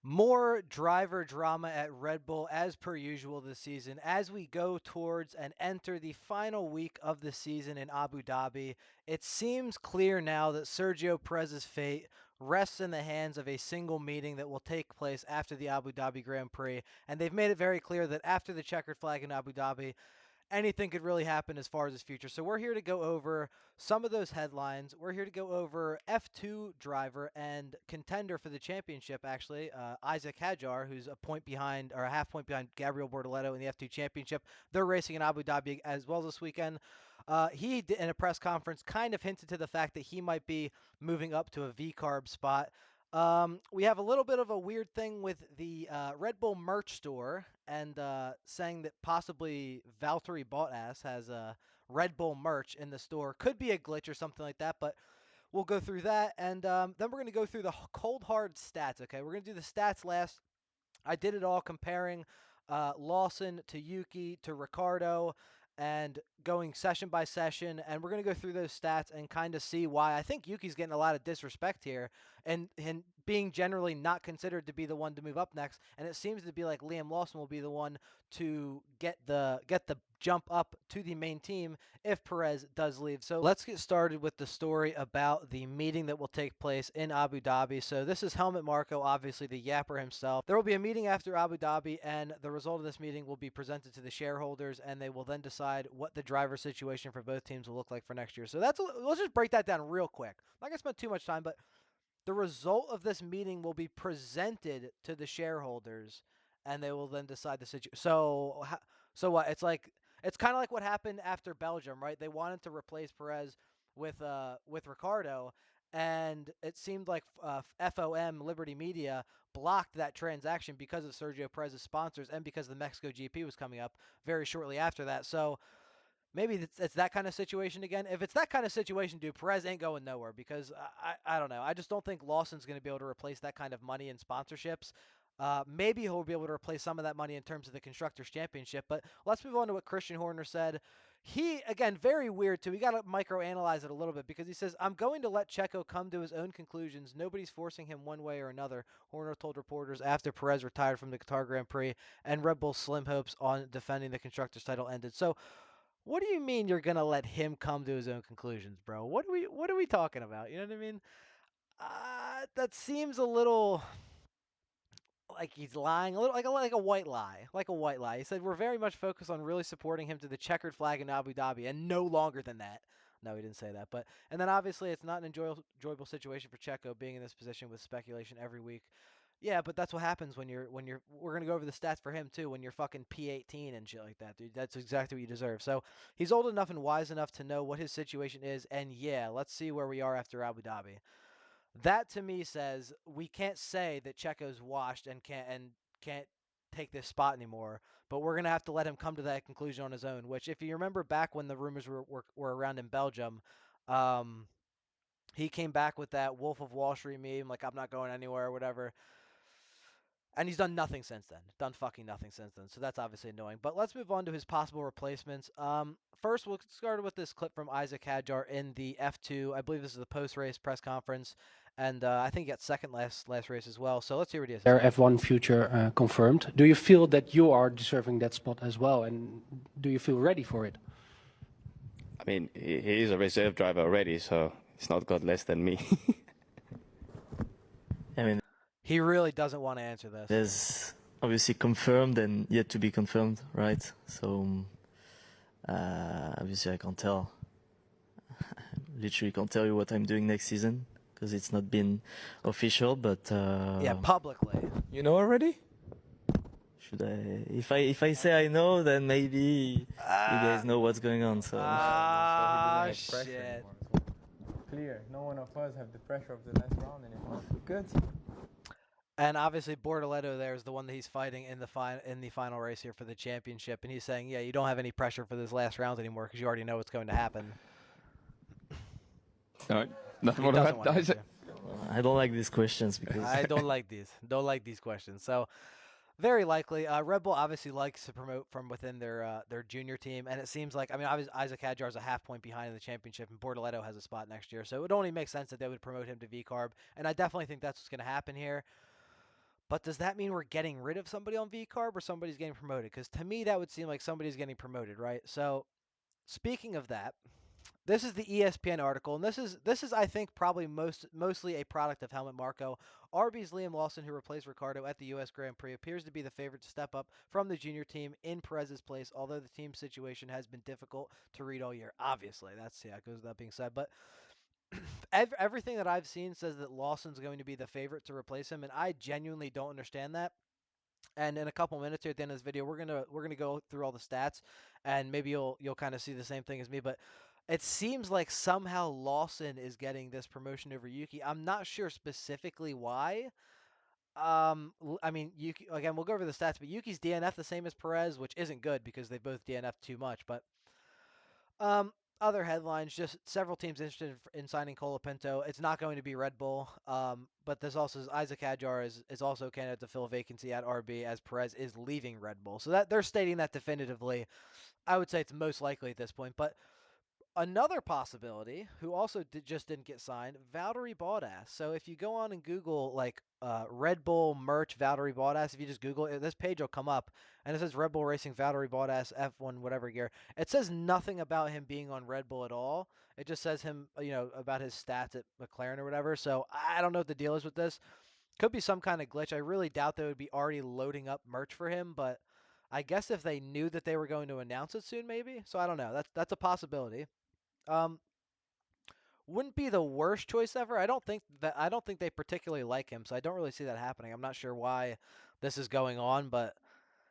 More driver drama at Red Bull as per usual this season as we go towards and enter the final week of the season in Abu Dhabi. It seems clear now that Sergio Perez's fate rests in the hands of a single meeting that will take place after the Abu Dhabi Grand Prix, and they've made it very clear that after the checkered flag in Abu Dhabi, anything could really happen as far as his future. So we're here to go over some of those headlines. We're here to go over F2 driver and contender for the championship, actually, Isack Hadjar, who's a point behind or a half point behind Gabriel Bortoleto in the F2 championship. They're racing in Abu Dhabi as well this weekend. He, in a press conference, kind of hinted to the fact that he might be moving up to a VCARB spot. We have a little bit of a weird thing with the Red Bull merch store and saying that possibly Valtteri Bottas has Red Bull merch in the store. Could be a glitch or something like that, but we'll go through that. And then we're going to go through the cold hard stats, okay? We're going to do the stats last. I did it all comparing Lawson to Yuki to Ricardo and going session by session. And we're going to go through those stats and kind of see why I think Yuki's getting a lot of disrespect here and being generally not considered to be the one to move up next. And it seems to be like Liam Lawson will be the one to get the jump up to the main team if Perez does leave. So let's get started with the story about the meeting that will take place in Abu Dhabi. So this is Helmut Marko, obviously the yapper himself. There will be a meeting after Abu Dhabi, and the result of this meeting will be presented to the shareholders, and they will then decide what the driver situation for both teams will look like for next year. So let's just break that down real quick. I'm not gonna spend too much time, but the result of this meeting will be presented to the shareholders, and they will then decide the situation. So what? It's kind of like what happened after Belgium, right? They wanted to replace Perez with Ricardo, and it seemed like FOM Liberty Media blocked that transaction because of Sergio Perez's sponsors and because the Mexico GP was coming up very shortly after that. So maybe it's that kind of situation again. If it's that kind of situation, dude, Perez ain't going nowhere because I don't know. I just don't think Lawson's going to be able to replace that kind of money in sponsorships. Maybe he'll be able to replace some of that money in terms of the Constructors' Championship. But let's move on to what Christian Horner said. He, again, very weird, too. We got to microanalyze it a little bit because he says, I'm going to let Checo come to his own conclusions. Nobody's forcing him one way or another, Horner told reporters after Perez retired from the Qatar Grand Prix and Red Bull's slim hopes on defending the Constructors' title ended. So, what do you mean you're gonna let him come to his own conclusions, bro? What are we talking about? You know what I mean? That seems a little like he's lying, a little like a white lie, like a white lie. He said we're very much focused on really supporting him to the checkered flag in Abu Dhabi, and no longer than that. No, he didn't say that. But and then obviously it's not an enjoyable situation for Checo being in this position with speculation every week. Yeah, but that's what happens when you're we're gonna go over the stats for him too when you're fucking P18 and shit like that, dude. That's exactly what you deserve. So he's old enough and wise enough to know what his situation is, and yeah, let's see where we are after Abu Dhabi. That to me says we can't say that Checo's washed and can't take this spot anymore, but we're gonna have to let him come to that conclusion on his own. Which, if you remember back when the rumors were around in Belgium, um, he came back with that Wolf of Wall Street meme, like I'm not going anywhere or whatever. And he's done nothing since then. Done fucking nothing since then. So that's obviously annoying. But let's move on to his possible replacements. First, we'll start with this clip from Isack Hadjar in the F2. I believe this is the post-race press conference, and I think he got second last race as well. So let's hear what he has to Their say. F1 future confirmed. Do you feel that you are deserving that spot as well, and do you feel ready for it? I mean, he is a reserve driver already, so he's not got less than me. I mean, He really doesn't want to answer this. there's obviously confirmed and yet to be confirmed, right? So obviously I can't tell. Literally can't tell you what I'm doing next season because it's not been official. But Yeah, publicly. You know already? should I? If I say I know, then maybe you guys know what's going on. So Shit. Clear. No one of us have the pressure of the last round anymore. Good. And obviously Bortoleto there is the one that he's fighting in the final race here for the championship, and he's saying, yeah, you don't have any pressure for this last round anymore because you already know what's going to happen. No, nothing He more doesn't than want to that. answer. I don't like these questions because I don't like these. Don't like these questions. So very likely, Red Bull obviously likes to promote from within their junior team, and it seems like obviously Isack Hadjar is a half point behind in the championship, and Bortoleto has a spot next year, so it would only make sense that they would promote him to VCARB, and I definitely think that's what's going to happen here. But does that mean we're getting rid of somebody on VCARB or somebody's getting promoted? Because to me, that would seem like somebody's getting promoted, right? So speaking of that, this is the ESPN article, and this is I think probably mostly a product of Helmut Marko. RB's Liam Lawson, who replaced Ricciardo at the U.S. Grand Prix, appears to be the favorite to step up from the junior team in Perez's place. Although the team situation has been difficult to read all year, obviously it goes without being said. But everything that I've seen says that Lawson's going to be the favorite to replace him, and I genuinely don't understand that. And in a couple minutes here at the end of this video, we're gonna go through all the stats, and maybe you'll kind of see the same thing as me. But it seems like somehow Lawson is getting this promotion over Yuki. I'm not sure specifically why. I mean, Yuki again. We'll go over the stats, but Yuki's DNF the same as Perez, which isn't good because they both DNF too much. But other headlines, just several teams interested in signing Colapinto. It's not going to be Red Bull. But there's also Isack Hadjar is also a candidate to fill a vacancy at RB as Perez is leaving Red Bull. So that they're stating that definitively. I would say it's most likely at this point. But another possibility, who also just didn't get signed, Valtteri Bottas. So if you go on and Google like Red Bull merch Valtteri Bottas, if you just Google it, this page will come up, and it says Red Bull Racing Valtteri Bottas F1 whatever gear. It says nothing about him being on Red Bull at all. It just says him, about his stats at McLaren or whatever. So I don't know what the deal is with this. Could be some kind of glitch. I really doubt they would be already loading up merch for him, but I guess if they knew that they were going to announce it soon, maybe. So I don't know. That's a possibility. Um, wouldn't be the worst choice ever. I don't think they particularly like him, so I don't really see that happening. I'm not sure why this is going on, but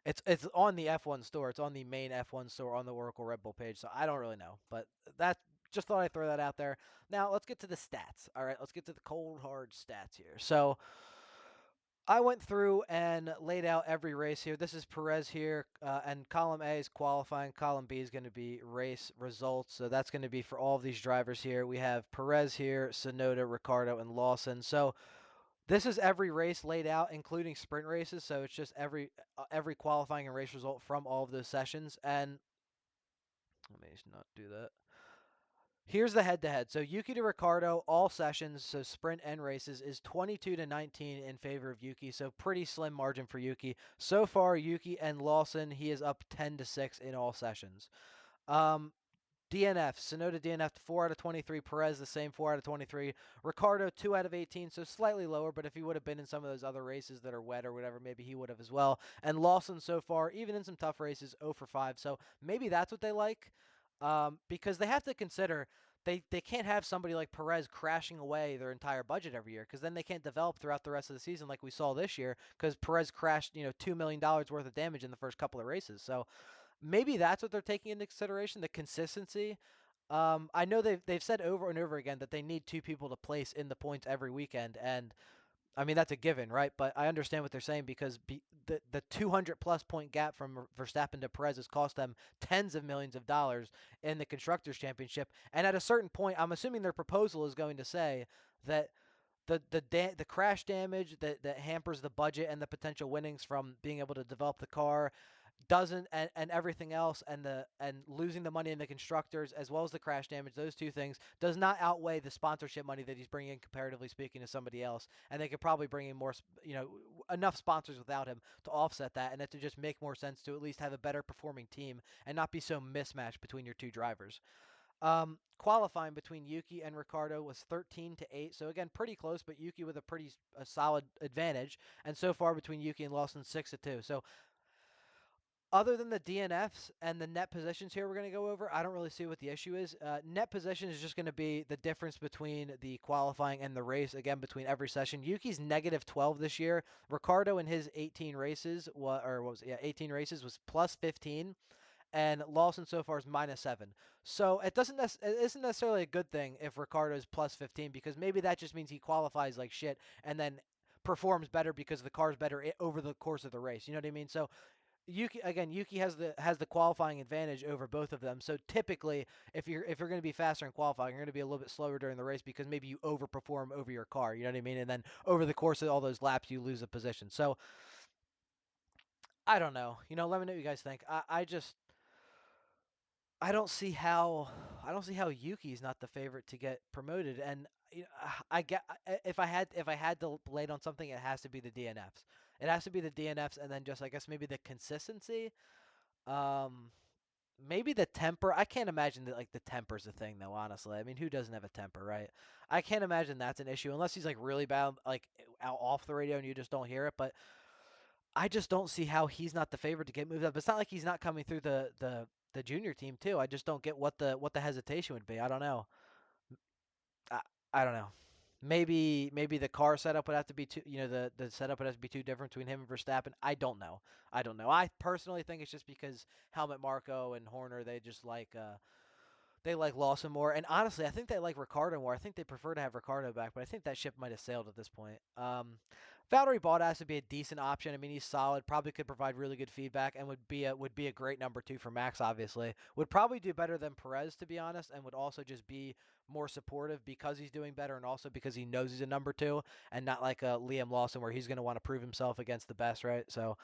it's on the F1 store. It's on the main F1 store on the Oracle Red Bull page, so I don't really know. But that just thought I'd throw that out there. Now let's get to the stats. All right, let's get to the cold hard stats here. So I went through and laid out every race here. This is Perez here, and column A is qualifying. Column B is going to be race results. So that's going to be for all of these drivers here. We have Perez here, Tsunoda, Ricciardo, and Lawson. So this is every race laid out, including sprint races. So it's just every qualifying and race result from all of those sessions. And let me not do that. Here's the head-to-head. So Yuki to Ricciardo, all sessions, so sprint and races, is 22-19 in favor of Yuki. So pretty slim margin for Yuki. So far, Yuki and Lawson, he is up 10-6 in all sessions. DNF, Tsunoda DNF 4 out of 23. Perez the same 4 out of 23. Ricciardo 2 out of 18, so slightly lower, but if he would have been in some of those other races that are wet or whatever, maybe he would have as well. And Lawson so far, even in some tough races, 0 for 5. So maybe that's what they like, because they have to consider they can't have somebody like Perez crashing away their entire budget every year, because then they can't develop throughout the rest of the season like we saw this year, because Perez crashed $2 million worth of damage in the first couple of races. So maybe that's what they're taking into consideration, the consistency. I know they've said over and over again that they need two people to place in the points every weekend, and I mean that's a given, right? But I understand what they're saying, because the 200+ point gap from Verstappen to Perez has cost them tens of millions of dollars in the constructors championship. And at a certain point, I'm assuming their proposal is going to say that the crash damage that hampers the budget and the potential winnings from being able to develop the car doesn't, and everything else, and losing the money in the constructors as well as the crash damage, those two things does not outweigh the sponsorship money that he's bringing in, comparatively speaking, to somebody else. And they could probably bring in more, enough sponsors without him to offset that, and it to just make more sense to at least have a better performing team and not be so mismatched between your two drivers. Qualifying between Yuki and Ricciardo was 13-8. So again, pretty close, but Yuki with a solid advantage. And so far between Yuki and Lawson, 6-2. So other than the DNFs and the net positions here we're going to go over, I don't really see what the issue is. Net position is just going to be the difference between the qualifying and the race, again, between every session. Yuki's -12 this year. Ricciardo in his 18 races, 18 races was +15. And Lawson so far is -7. So it isn't necessarily a good thing if Ricciardo is +15, because maybe that just means he qualifies like shit and then performs better because the car's better over the course of the race. You know what I mean? So Yuki has the qualifying advantage over both of them. So typically, if you're going to be faster in qualifying, you're going to be a little bit slower during the race because maybe you overperform over your car. You know what I mean? And then over the course of all those laps, you lose a position. So I don't know. Let me know what you guys think. I don't see how Yuki's not the favorite to get promoted. And I get if I had to lay it on something, it has to be the DNFs. It has to be the DNFs, and then just I guess maybe the consistency. Um, Maybe the temper. I can't imagine that like the temper's a thing though. Honestly, I mean, who doesn't have a temper, right? I can't imagine that's an issue unless he's like really bad, like out off the radio and you just don't hear it. But I just don't see how he's not the favorite to get moved up. It's not like he's not coming through the junior team too. I just don't get what the hesitation would be. I don't know. I, I don't know. Maybe the car setup would have to be too, the setup would have to be too different between him and Verstappen. I don't know. I don't know. I personally think it's just because Helmut Marko and Horner, they like Lawson more, and honestly, I think they like Ricardo more. I think they prefer to have Ricardo back, but I think that ship might have sailed at this point. Valtteri Bottas would be a decent option. I mean, he's solid, probably could provide really good feedback, and would be a great number two for Max. Obviously, would probably do better than Perez, to be honest, and would also just be more supportive because he's doing better, and also because he knows he's a number two, and not like a Liam Lawson where he's going to want to prove himself against the best, right? So.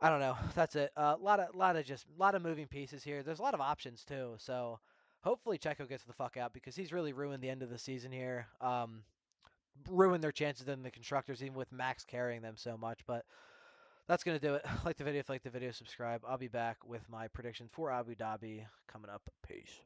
I don't know. That's it. A lot of moving pieces here. There's a lot of options too. So hopefully Checo gets the fuck out because he's really ruined the end of the season here. Ruined their chances in the constructors, even with Max carrying them so much. But that's gonna do it. Like the video, if you like the video, subscribe. I'll be back with my prediction for Abu Dhabi coming up. Peace.